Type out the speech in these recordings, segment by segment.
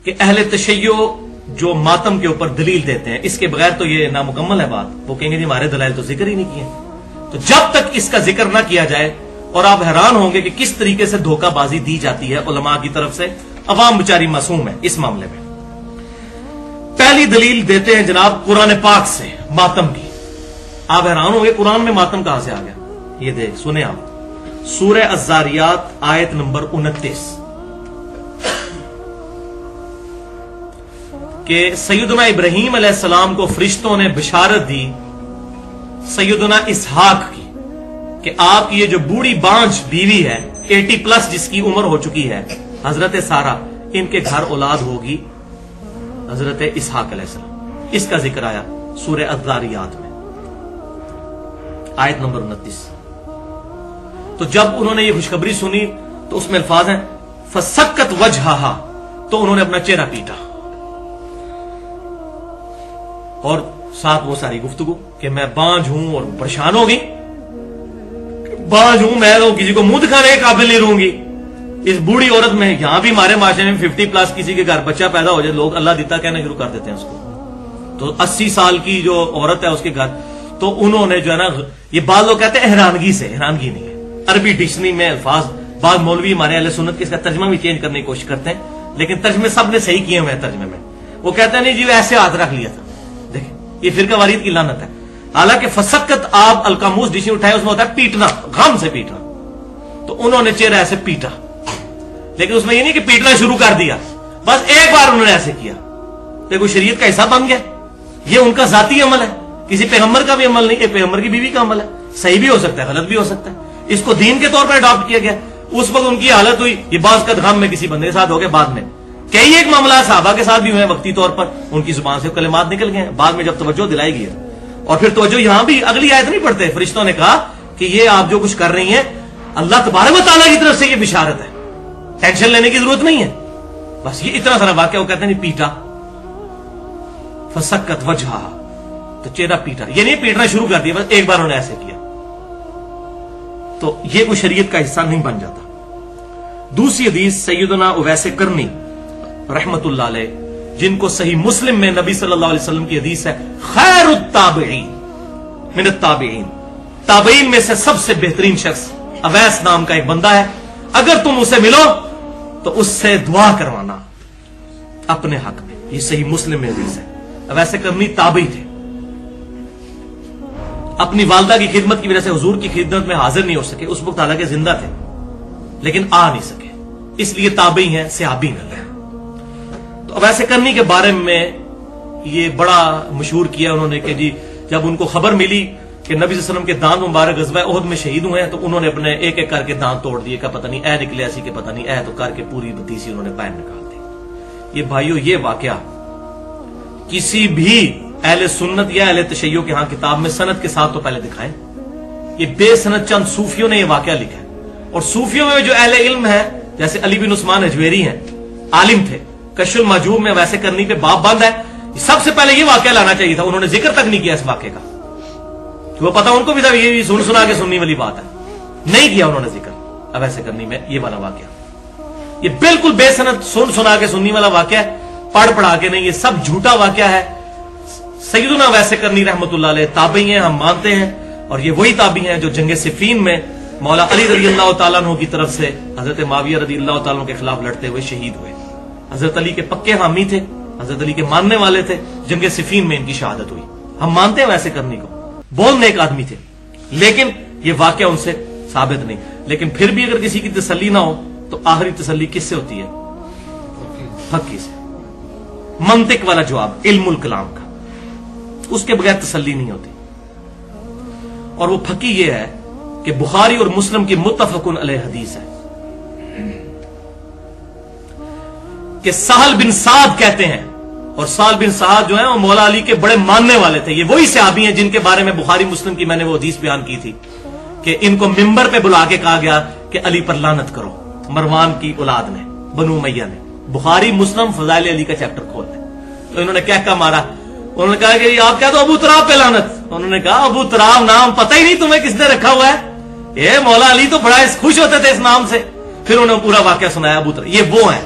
کہ اہل تشیع جو ماتم کے اوپر دلیل دیتے ہیں، اس کے بغیر تو یہ نامکمل ہے بات. وہ کہیں گے جی ہمارے دلائل تو ذکر ہی نہیں کیے. تو جب تک اس کا ذکر نہ کیا جائے، اور آپ حیران ہوں گے کہ کس طریقے سے دھوکہ بازی دی جاتی ہے علماء کی طرف سے. عوام بیچاری معصوم ہے اس معاملے میں. پہلی دلیل دیتے ہیں جناب قرآن پاک سے ماتم کی. آپ حیران ہوں گے قرآن میں ماتم کہاں سے آ گیا. یہ دیکھ سنیں آپ، سورہ الذاریات آیت نمبر 29 کہ سیدنا ابراہیم علیہ السلام کو فرشتوں نے بشارت دی سیدنا اسحاق کی کہ آپ کی یہ جو بوڑھی بانجھ بیوی ہے 80 پلس جس کی عمر ہو چکی ہے، حضرت سارہ، ان کے گھر اولاد ہوگی حضرت اسحاق علیہ السلام. اس کا ذکر آیا سورہ الذاریات میں آیت نمبر 29. تو جب انہوں نے یہ خوشخبری سنی تو اس میں الفاظ ہیں فسکت وجہہا، تو انہوں نے اپنا چہرہ پیٹا. اور ساتھ وہ ساری گفتگو کہ میں بانجھ ہوں اور پریشان ہوگی، بانجھ ہوں میں تو کسی کو منہ دکھانے کے قابل نہیں رہوں گی. اس بوڑھی عورت میں یہاں بھی ہمارے معاشرے میں 50 پلس کسی کے گھر بچہ پیدا ہو جائے لوگ اللہ دیتا کہنا شروع کر دیتے ہیں اس کو. تو 80 سال کی جو عورت ہے اس کے گھر، تو انہوں نے جو ہے نا، یہ بعض لوگ کہتے ہیں حیرانگی سے، حیرانگی نہیں ہے. عربی ڈکشنری میں الفاظ، بعض مولوی ہمارے اہل سنت کے اس کا ترجمہ بھی چینج کرنے کی کوشش کرتے ہیں، لیکن ترجمے سب نے صحیح کیے ہوئے ہیں. ترجمے میں وہ کہتے ہیں نہیں جی وہ ایسے ہاتھ رکھ لیا تھا. دیکھیں یہ فرقہ واریت کی لعنت ہے. حالانکہ فسکت آپ القاموس ڈکشنری اٹھائے اس میں ہوتا ہے پیٹنا، غم سے پیٹنا. تو انہوں نے چہرہ ایسے پیٹا، لیکن اس میں یہ نہیں کہ پیٹنا شروع کر دیا، بس ایک بار انہوں نے ایسے کیا. دیکھو شریعت کا حصہ بن گیا. یہ ان کا ذاتی عمل ہے، کسی پیغمبر کا بھی عمل نہیں. ایک پیغمبر کی بیوی کا عمل ہے، صحیح بھی ہو سکتا ہے غلط بھی ہو سکتا ہے. اس کو دین کے طور پر اڈاپٹ کیا گیا. اس وقت ان کی حالت ہوئی یہ بعض کا غم میں کسی بندے کے ساتھ ہو گیا. بعد میں کئی ایک معاملات صحابہ کے ساتھ بھی ہوئے وقتی طور پر، ان کی زبان سے کلمات نکل گئے. بعد میں جب توجہ دلائی گئی اور پھر توجہ یہاں بھی اگلی آیت نہیں پڑھتے، فرشتوں نے کہا کہ یہ آپ جو کچھ کر رہی ہیں اللہ تبارک و تعالیٰ کی طرف سے یہ بشارت ہے، ٹینشن لینے کی ضرورت نہیں ہے. بس یہ اتنا سارا واقعہ وہ کہتے ہیں پیٹا فسکت وجہا، تو چہرہ پیٹا. یہ نہیں پیٹنا شروع کر دیا، بس ایک بار انہوں نے ایسے کیا. تو یہ کوئی شریعت کا حصہ نہیں بن جاتا. دوسری حدیث سیدنا اویس کرنی رحمت اللہ علیہ، جن کو صحیح مسلم میں نبی صلی اللہ علیہ وسلم کی حدیث ہے خیر التابعین من التابعین، تابعین میں سے سب سے بہترین شخص اویس نام کا ایک بندہ ہے. اگر تم اسے ملو تو اس سے دعا کروانا اپنے حق میں. یہ صحیح مسلم میں حدیث ہے. اویس کرنی تابعی تھے، اپنی والدہ کی خدمت کی وجہ سے حضور کی خدمت میں حاضر نہیں ہو سکے. اس وقت حالانکہ زندہ تھے لیکن آ نہیں سکے، اس لیے تابعی ہیں، صحابی نہیں ہیں. تو اویس کرنی کے بارے میں یہ بڑا مشہور کیا انہوں نے کہ جی جب ان کو خبر ملی کہ نبی صلی اللہ علیہ وسلم کے دانت مبارک غزوہ احد میں شہید ہوئے ہیں تو انہوں نے اپنے ایک ایک کر کے دانت توڑ دیے. کہ پتہ نہیں اے نکلے ایسی کہ پتہ نہیں اے، تو کر کے پوری بتیسی انہوں نے باہر نکال دی. یہ بھائیو یہ واقعہ کسی بھی اہل سنت یا اہل تشیع کے ہاں کتاب میں سند کے ساتھ تو پہلے دکھائیں. یہ بے سند چند صوفیوں نے یہ واقعہ لکھا ہے. اور صوفیوں میں جو اہل علم ہے جیسے علی بن عثمان اجویری ہیں، عالم تھے، کشف المحجوب میں ویسے کرنی پہ باب بند ہے. سب سے پہلے یہ واقعہ لانا چاہیے تھا، انہوں نے ذکر تک نہیں کیا اس واقعے کا. وہ پتا ان کو بھی تھا یہ سن سنا کے سننے والی بات ہے، نہیں کیا انہوں نے ذکر. اب ایسے کرنی میں یہ والا واقعہ یہ بالکل بے سند سن سنا کے سننے والا واقعہ ہے، پڑھ پڑھا کے نہیں. یہ سب جھوٹا واقعہ ہے. سیدنا ویسے کرنی رحمت اللہ علیہ تابعی ہیں، ہم مانتے ہیں، اور یہ وہی تابعی ہیں جو جنگ صفین میں مولا علی رضی اللہ تعالیٰ عنہ کی طرف سے حضرت معاویہ رضی اللہ تعالیٰ عنہ کے خلاف لڑتے ہوئے شہید ہوئے. حضرت علی کے پکے حامی تھے، حضرت علی کے ماننے والے تھے. جنگ صفین میں ان کی شہادت ہوئی. ہم مانتے ہیں ویسے کرنی کو، بولنے ایک آدمی تھے، لیکن یہ واقعہ ان سے ثابت نہیں. لیکن پھر بھی اگر کسی کی تسلی نہ ہو تو آخری تسلی کس سے ہوتی ہے؟ فقی سے. منطق والا جواب، علم الکلام کا، اس کے بغیر تسلی نہیں ہوتی. اور وہ فقی یہ ہے کہ بخاری اور مسلم کی متفق علیہ حدیث ہے کہ سہل بن سعد کہتے ہیں، اور سہل بن سعد جو ہیں وہ مولا علی کے بڑے ماننے والے تھے. یہ وہی صحابی ہیں جن کے بارے میں بخاری مسلم کی میں نے وہ حدیث بیان کی تھی کہ ان کو ممبر پہ بلا کے کہا گیا کہ علی پر لعنت کرو، مروان کی اولاد نے، بنو امیہ نے. بخاری مسلم فضائل علی کا چیپٹر کھولتے تو انہوں نے کہہ مارا. انہوں نے کہا کہ آپ کیا تو ابو تراب پہ لعنت. انہوں نے کہا ابو تراب نام پتہ ہی نہیں تمہیں کس نے رکھا ہوا ہے؟ یہ مولا علی تو بڑا خوش ہوتے تھے اس نام سے. پھر انہوں نے پورا واقعہ سنایا ابو تراب. یہ وہ ہیں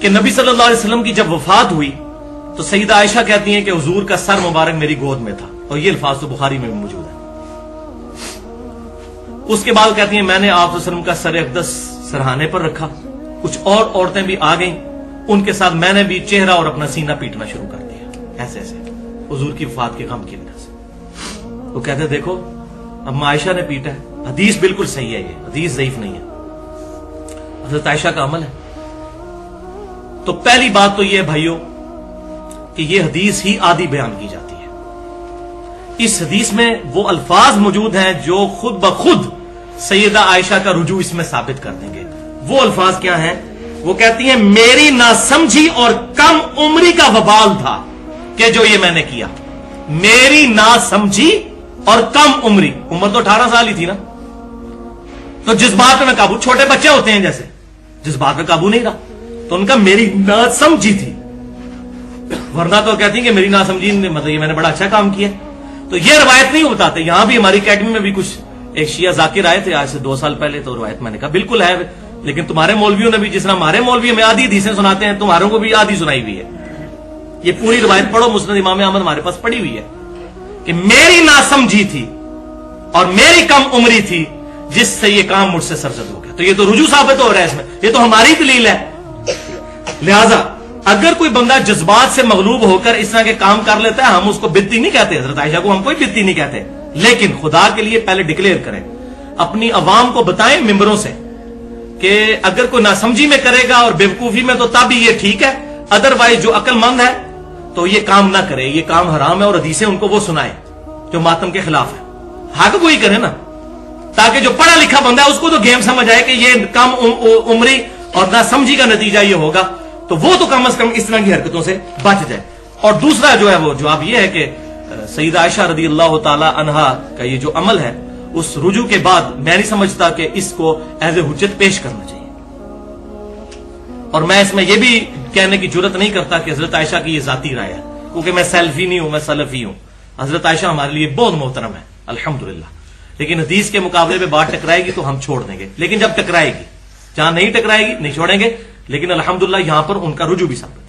کہ نبی صلی اللہ علیہ وسلم کی جب وفات ہوئی تو سیدہ عائشہ کہتی ہیں کہ حضور کا سر مبارک میری گود میں تھا، اور یہ الفاظ تو بخاری میں بھی موجود ہے۔ اس کے بعد کہتی ہیں میں نے آپ صلی اللہ علیہ وسلم کا سر اقدس سرہانے پر رکھا، کچھ اور عورتیں بھی آ گئیں، ان کے ساتھ میں نے بھی چہرہ اور اپنا سینہ پیٹنا شروع کر دیا، ایسے ایسے حضور کی وفات کے غم کی وجہ سے۔ وہ کہتے ہیں دیکھو اما عائشہ نے پیٹا ہے، حدیث بالکل صحیح ہے، یہ حدیث ضعیف نہیں ہے، حضرت عائشہ کا عمل ہے۔ تو پہلی بات تو یہ ہے بھائیوں کہ یہ حدیث ہی آدھی بیان کی جاتی ہے۔ اس حدیث میں وہ الفاظ موجود ہیں جو خود بخود سیدہ عائشہ کا رجوع اس میں ثابت کر دیں گے۔ وہ الفاظ کیا ہیں؟ وہ کہتی ہیں میری ناسمجھی اور کم عمری کا وبال تھا کہ جو یہ میں نے کیا۔ میری ناسمجھی اور کم عمری، عمر تو 18 سال ہی تھی نا، تو جذبات میں قابو، چھوٹے بچے ہوتے ہیں جیسے، جذبات میں قابو نہیں رہا، تو ان کا میری ناسمجھی تھی، ورنہ تو کہتی ہیں کہ میری ناسمجھی مطلب یہ میں نے بڑا اچھا کام کیا۔ تو یہ روایت نہیں بتاتے، یہاں بھی ہماری اکیڈمی میں بھی کچھ ایک شیعہ ذاکر آئے تھے آج سے 2 سال پہلے، تو روایت میں نے کہا بالکل ہے، لیکن تمہارے مولویوں نے بھی جس طرح ہمارے مولوی ہمیں آدھی حدیثیں سناتے ہیں، تمہاروں کو بھی آدھی سنائی ہوئی ہے۔ یہ پوری روایت پڑھو، مسند امام احمد ہمارے پاس پڑی ہوئی ہے کہ میری ناسمجھی تھی اور میری کم عمری تھی جس سے یہ کام مجھ سے سرزد ہو گیا۔ تو یہ تو رجوع ثابت ہو رہا ہے اس میں، یہ تو ہماری دلیل ہے۔ لہذا اگر کوئی بندہ جذبات سے مغلوب ہو کر اس طرح کے کام کر لیتا ہے، ہم اس کو بدتی نہیں کہتے، حضرت عائشہ کو ہم کوئی بدتی نہیں کہتے، لیکن خدا کے لیے پہلے ڈکلیئر کریں، اپنی عوام کو بتائیں ممبروں سے کہ اگر کوئی ناسمجھی میں کرے گا اور بیوقوفی میں تو تب یہ ٹھیک ہے، ادروائز جو عقل مند ہے تو یہ کام نہ کرے، یہ کام حرام ہے، اور حدیثیں ان کو وہ سنائے جو ماتم کے خلاف ہے، حق وہی کرے نا، تاکہ جو پڑھا لکھا بندہ ہے اس کو تو گیم سمجھ آئے کہ یہ کم عمری اور ناسمجھی کا نتیجہ یہ ہوگا، تو وہ تو کم از کم اس طرح کی حرکتوں سے بچ جائے۔ اور دوسرا جو ہے وہ جواب یہ ہے کہ سیدہ عائشہ رضی اللہ تعالی عنہا کا یہ جو عمل ہے، اس رجوع کے بعد میں نہیں سمجھتا کہ اس کو ایز اے حجت پیش کرنا چاہیے، اور میں اس میں یہ بھی کہنے کی جرت نہیں کرتا کہ حضرت عائشہ کی یہ ذاتی رائے ہے، کیونکہ میں سیلفی نہیں ہوں، میں سلفی ہوں۔ حضرت عائشہ ہمارے لیے بہت محترم ہے الحمدللہ، لیکن حدیث کے مقابلے میں بات ٹکرائے گی تو ہم چھوڑ دیں گے، لیکن جب ٹکرائے گی، جہاں نہیں ٹکرائے گی نہیں چھوڑیں گے، لیکن الحمدللہ یہاں پر ان کا رجوع بھی ثابت